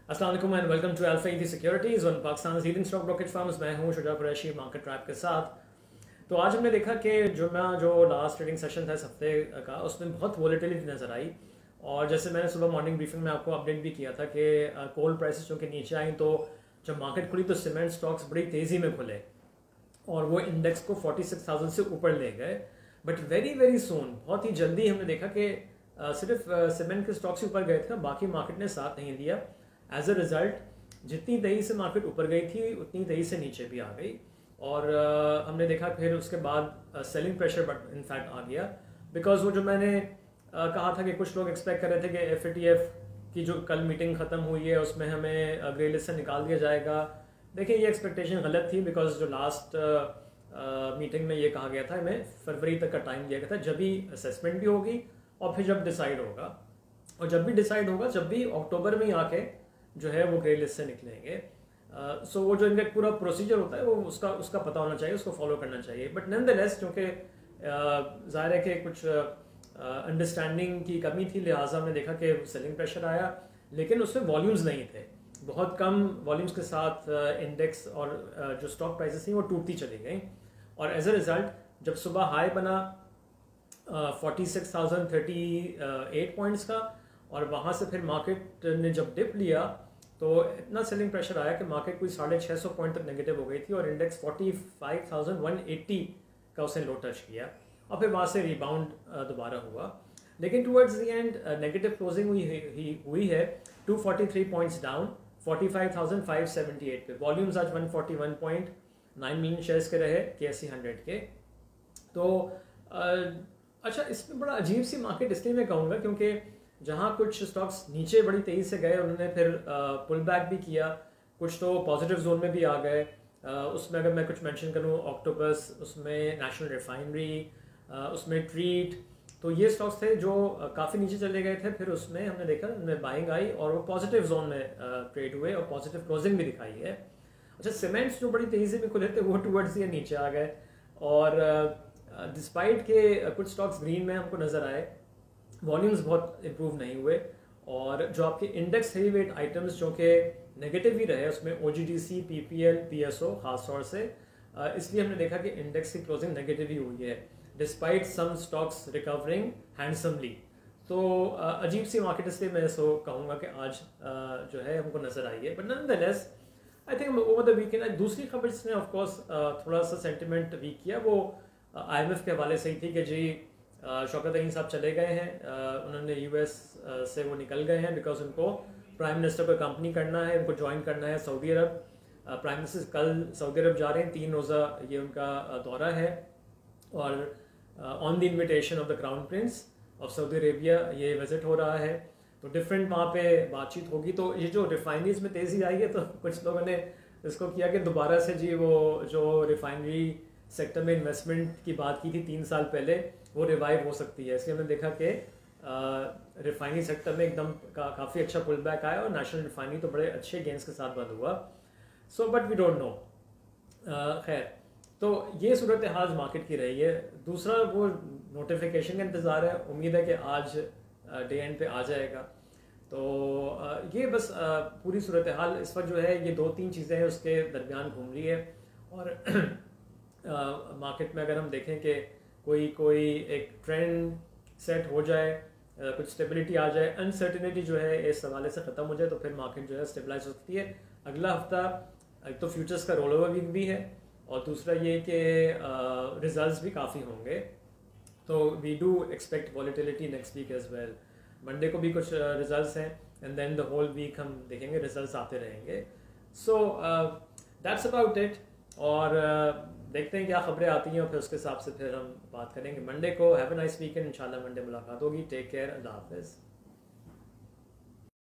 अस्सलाम वालेकुम and welcome to alpha ईदी securities one Pakistan leading stock brokerage firms. मैं हूं शुजा कुरैशी मार्केट ट्रैप के साथ। तो आज हमने देखा कि जो लास्ट ट्रेडिंग सेशन था इस हफ्ते का, उसमें बहुत वॉलेटिलिटी नज़र आई। और जैसे मैंने सुबह मॉर्निंग ब्रीफिंग में आपको अपडेट भी किया था कि कोल प्राइसेस चूँकि नीचे आई, तो जब मार्केट खुली तो सीमेंट स्टॉक्स बड़ी तेज़ी में खुले और वो इंडेक्स को 46,000 से ऊपर ले गए। बट वेरी वेरी सून, बहुत ही जल्दी हमने देखा कि सिर्फ सीमेंट के स्टॉक्स ही ऊपर गए थे, बाकी मार्केट ने साथ नहीं दिया। एज अ रिजल्ट जितनी तेज़ी से मार्केट ऊपर गई थी उतनी तेज़ी से नीचे भी आ गई। और हमने देखा फिर उसके बाद सेलिंग प्रेशर इनफैक्ट आ गया, बिकॉज वो जो मैंने कहा था कि कुछ लोग एक्सपेक्ट कर रहे थे कि FATF की जो कल मीटिंग ख़त्म हुई है उसमें हमें ग्रे लिस्ट से निकाल दिया जाएगा। देखिए, ये एक्सपेक्टेशन गलत थी, बिकॉज जो लास्ट मीटिंग में ये कहा गया था हमें फरवरी तक का टाइम दिया गया था, जब भी असेसमेंट भी होगी और फिर जब डिसाइड होगा। और जब भी डिसाइड होगा, जब भी अक्टूबर में ही आके जो है वो ग्रे लिस्ट से निकलेंगे। सो वो जो इनका पूरा प्रोसीजर होता है वो उसका पता होना चाहिए, उसको फॉलो करना चाहिए। बट नॉनदलेस क्योंकि ज़ाहिर है कि कुछ अंडरस्टैंडिंग की कमी थी, लिहाजा हमने देखा कि सेलिंग प्रेशर आया, लेकिन उसमें वॉल्यूम्स नहीं थे। बहुत कम वॉल्यूम्स के साथ इंडेक्स और जो स्टॉक प्राइसेस थी वो टूटती चली गई। और एज अ रिज़ल्ट जब सुबह हाई बना 46,038 पॉइंट्स का, और वहाँ से फिर मार्केट ने जब डिप लिया तो इतना सेलिंग प्रेशर आया कि मार्केट कोई 650 पॉइंट तक नेगेटिव हो गई थी और इंडेक्स 45,180 का उसने लो टच किया और फिर वहाँ से रिबाउंड दोबारा हुआ। लेकिन towards the end negative closing हुई है 243 पॉइंट्स डाउन 45,578 पे। वॉल्यूम्स आज 141.9 मिलियन शेयर्स के रहे KSE 100 के। तो अच्छा, इसमें बड़ा अजीब सी मार्केट इसलिए मैं कहूँगा क्योंकि जहाँ कुछ स्टॉक्स नीचे बड़ी तेज़ी से गए उन्होंने फिर पुल बैक भी किया, कुछ तो पॉजिटिव जोन में भी आ गए। उसमें अगर मैं कुछ मेंशन करूँ, ऑक्टोपस, उसमें नेशनल रिफाइनरी, उसमें ट्रीट, तो ये स्टॉक्स थे जो काफ़ी नीचे चले गए थे। फिर उसमें हमने देखा उनमें बाइंग आई और वो पॉजिटिव जोन में ट्रेड हुए और पॉजिटिव क्लोजिंग भी दिखाई है। अच्छा, सीमेंट्स जो बड़ी तेज़ी में खुले थे वो टूवर्ड्स ये नीचे आ गए, और डिस्पाइट के कुछ स्टॉक्स ग्रीन में हमको नज़र आए, वॉल्यूम्स बहुत इम्प्रूव नहीं हुए। और जो आपके इंडेक्स हेवी वेट आइटम्स जो कि नेगेटिव ही रहे, उसमें OGDC, PPL, PSO खास तौर से, इसलिए हमने देखा कि इंडेक्स की क्लोजिंग नेगेटिव ही हुई है डिस्पाइट सम स्टॉक्स रिकवरिंग हैंडसमली। तो अजीब सी मार्केट इसलिए मैं इसको कहूँगा कि आज जो है हमको नज़र आई है। But nonetheless I think over the weekend दूसरी खबर जिसने ऑफकोर्स थोड़ा सा सेंटिमेंट वीक किया वो IMF के हवाले से ही थी कि जी शौकत अलीम साहब चले गए हैं, उन्होंने US से वो निकल गए हैं बिकॉज उनको प्राइम मिनिस्टर को कंपनी करना है, उनको ज्वाइन करना है सऊदी अरब। प्राइम मिनिस्टर कल सऊदी अरब जा रहे हैं, 3 रोज़ा ये उनका दौरा है, और on the invitation of the crown Prince of Saudi Arabia ये विजिट हो रहा है। तो डिफरेंट वहाँ पे बातचीत होगी। तो ये जो रिफाइनरीज में तेज़ी आई है, तो कुछ लोगों ने इसको किया कि दोबारा से जी वो जो रिफाइनरी सेक्टर में इन्वेस्टमेंट की बात की थी 3 साल पहले, वो रिवाइव हो सकती है। इसलिए हमने देखा कि रिफाइनरी सेक्टर में एकदम काफ़ी अच्छा पुल बैक आया और नेशनल रिफाइनरी तो बड़े अच्छे गेंस के साथ बंद हुआ। So but we don't know. खैर, तो ये सूरत हाल मार्केट की रही है। दूसरा वो नोटिफिकेशन का इंतज़ार है, उम्मीद है कि आज डे एंड पे आ जाएगा। तो ये बस पूरी सूरत हाल इस वक्त जो है, ये 2-3 चीज़ें हैं उसके दरमियान घूम रही है। और मार्केट में अगर हम देखें कि कोई एक ट्रेंड सेट हो जाए, कुछ स्टेबिलिटी आ जाए, अनसर्टिनिटी जो है इस हवाले से ख़त्म हो जाए, तो फिर मार्केट जो है स्टेबलाइज हो सकती है। अगला हफ्ता एक तो फ्यूचर्स का रोल ओवर वीक भी है, और दूसरा ये कि रिजल्ट्स भी काफ़ी होंगे। तो we do expect volatility next week as well. Monday को भी कुछ रिजल्ट्स हैं, and then the whole week हम देखेंगे रिजल्ट्स आते रहेंगे। So that's about it. और देखते हैं क्या खबरें आती हैं और फिर उसके हिसाब से फिर हम बात करेंगे मंडे को। Have a nice weekend. इंशाल्लाह मंडे मुलाकात होगी। टेक केयर, अल्लाह हाफिज़।